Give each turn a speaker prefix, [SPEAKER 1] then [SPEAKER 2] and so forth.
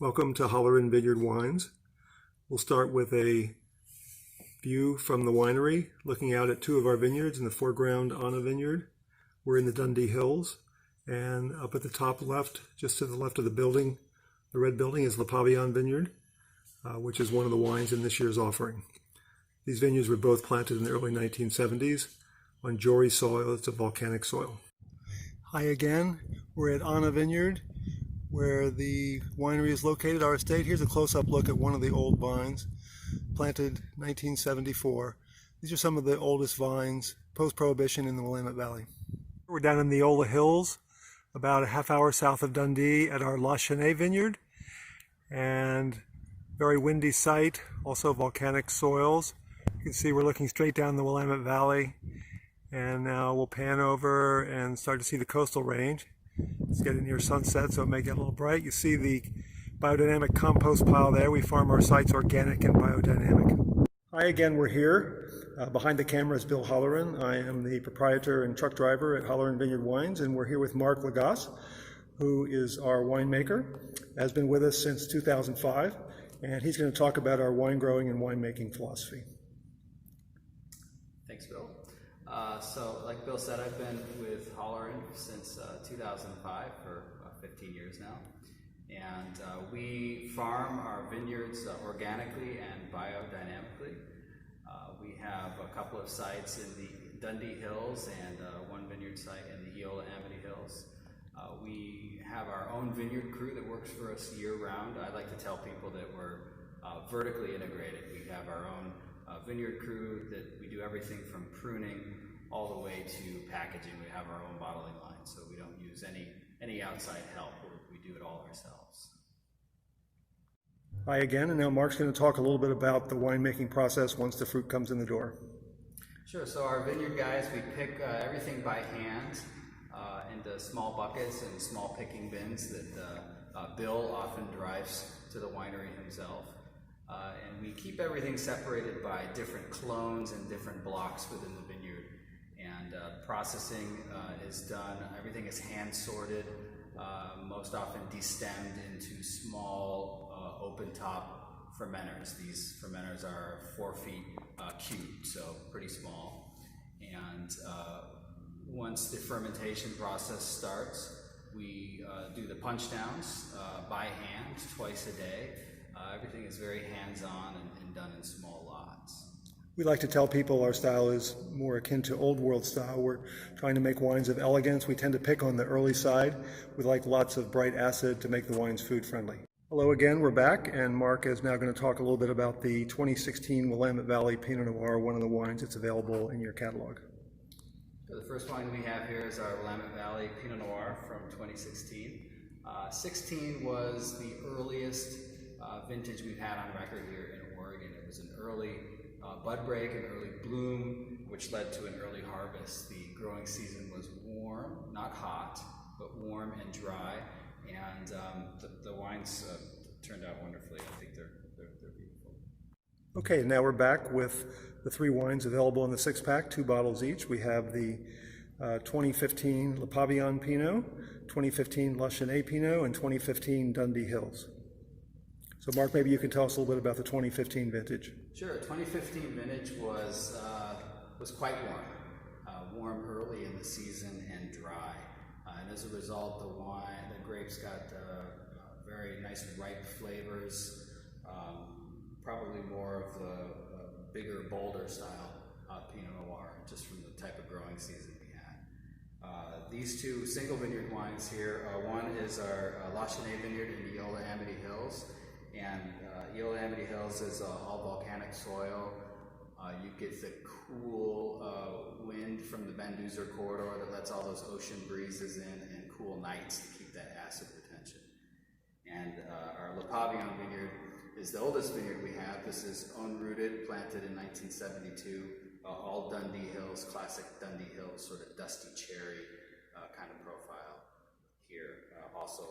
[SPEAKER 1] Welcome to Holloran Vineyard Wines. We'll start with a view from the winery, looking out at two of our vineyards. In the foreground on a vineyard, we're in the Dundee Hills, and up at the top left, just to the left of the building, the red building, is Opimian Vineyard, which is one of the wines in this year's offering. These vineyards were both planted in the early 1970s on Jory soil. It's a volcanic soil. Hi again, we're at Anna Vineyard, where the winery is located, our estate. Here's a close-up look at one of the old vines, planted 1974. These are some of the oldest vines post-Prohibition in the Willamette Valley. We're down in the Eola Hills, about a half hour south of Dundee, at our La Chênaie Vineyard, and very windy site, also volcanic soils. You can see we're looking straight down the Willamette Valley, and now we'll pan over and start to see the coastal range. It's getting near sunset, so it may get a little bright. You see the biodynamic compost pile there. We farm our sites organic and biodynamic. Hi again, we're here. Behind the camera is Bill Holloran. I am the proprietor and truck driver at Holloran Vineyard Wines, and we're here with Mark Lagasse, who is our winemaker, has been with us since 2005, and he's going to talk about our wine growing and winemaking philosophy.
[SPEAKER 2] Thanks, Bill. So like Bill said, I've been with Holloran since 2005 for 15 years now. And we farm our vineyards organically and biodynamically. We have a couple of sites in the Dundee Hills and one vineyard site in the Eola Amity Hills. We have our own vineyard crew that works for us year-round. I like to tell people that we're vertically integrated. We have our own vineyard crew that we do everything from pruning all the way to packaging. We have our own bottling line, so we don't use any outside help. We do it all ourselves.
[SPEAKER 1] Hi again, and now Mark's going to talk a little bit about the winemaking process once the fruit comes in the door.
[SPEAKER 2] Sure. So our vineyard guys, we pick everything by hand into small buckets and small picking bins that Bill often drives to the winery himself. And we keep everything separated by different clones and different blocks within the vineyard. And processing is done, everything is hand sorted, most often destemmed into small open top fermenters. These fermenters are 4 feet cubed, so pretty small. And once the fermentation process starts, we do the punch downs by hand twice a day. Everything is very hands-on and done in small lots.
[SPEAKER 1] We like to tell people our style is more akin to old world style. We're trying to make wines of elegance. We tend to pick on the early side. We like lots of bright acid to make the wines food friendly. Hello again, we're back, and Mark is now going to talk a little bit about the 2016 Willamette Valley Pinot Noir, one of the wines that's available in your catalog.
[SPEAKER 2] So the first wine we have here is our Willamette Valley Pinot Noir from 2016. 16 was the earliest vintage we've had on record here in Oregon. It was an early bud break, an early bloom, which led to an early harvest. The growing season was warm, not hot, but warm and dry, and the wines turned out wonderfully. I think they're beautiful.
[SPEAKER 1] Okay, now we're back with the 3 wines available in the 6-pack, 2 bottles each. We have the 2015 Opimian Pinot, 2015 La Chênaie Pinot, and 2015 Dundee Hills. So Mark, maybe you can tell us a little bit about the 2015 vintage.
[SPEAKER 2] Sure. 2015 vintage was quite warm, warm early in the season and dry, and as a result, the grapes got very nice ripe flavors, probably more of the bigger, bolder style Pinot Noir, just from the type of growing season we had. These 2 single vineyard wines here, one is our La Chênaie Vineyard in the Eola Amity Hills. And Eola Amity Hills is all volcanic soil. You get the cool wind from the Van Duzer corridor that lets all those ocean breezes in, and cool nights to keep that acid retention. And our Opimian Vineyard is the oldest vineyard we have. This is unrooted, planted in 1972. All Dundee Hills, classic Dundee Hills, sort of dusty cherry kind of profile here. Also